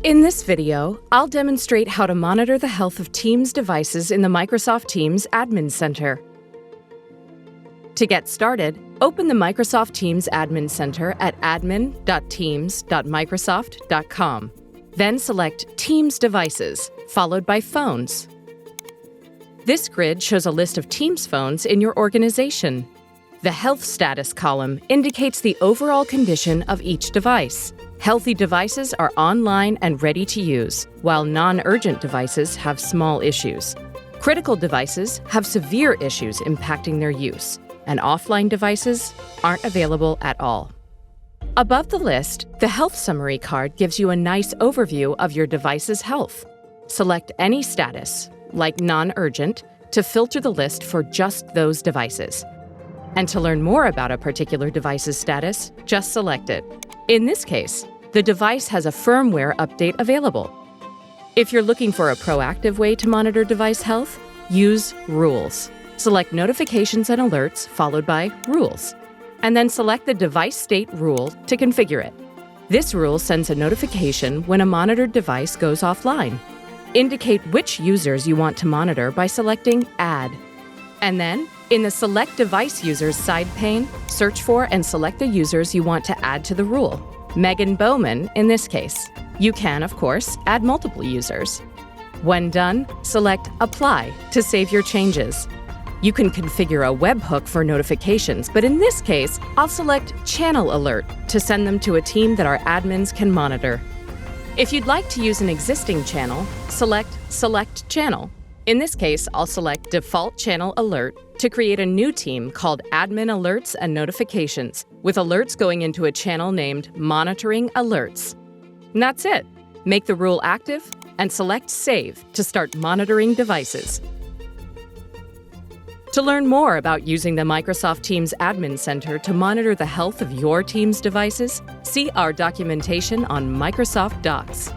In this video, I'll demonstrate how to monitor the health of Teams devices in the Microsoft Teams Admin Center. To get started, open the Microsoft Teams Admin Center at admin.teams.microsoft.com. Then select Teams Devices, followed by Phones. This grid shows a list of Teams phones in your organization. The Health Status column indicates the overall condition of each device. Healthy devices are online and ready to use, while non-urgent devices have small issues. Critical devices have severe issues impacting their use, and offline devices aren't available at all. Above the list, the Health Summary card gives you a nice overview of your device's health. Select any status, like non-urgent, to filter the list for just those devices. And to learn more about a particular device's status, just select it. In this case, the device has a firmware update available. If you're looking for a proactive way to monitor device health, use Rules. Select Notifications and Alerts followed by Rules, and then select the device state rule to configure it. This rule sends a notification when a monitored device goes offline. Indicate which users you want to monitor by selecting Add. And then, in the Select Device Users side pane, search for and select the users you want to add to the rule. Megan Bowman, in this case. You can, of course, add multiple users. When done, select Apply to save your changes. You can configure a webhook for notifications, but in this case, I'll select Channel Alert to send them to a team that our admins can monitor. If you'd like to use an existing channel, select Select Channel. In this case, I'll select Default Channel Alert to create a new team called Admin Alerts and Notifications, with alerts going into a channel named Monitoring Alerts. And that's it. Make the rule active and select Save to start monitoring devices. To learn more about using the Microsoft Teams Admin Center to monitor the health of your team's devices, see our documentation on Microsoft Docs.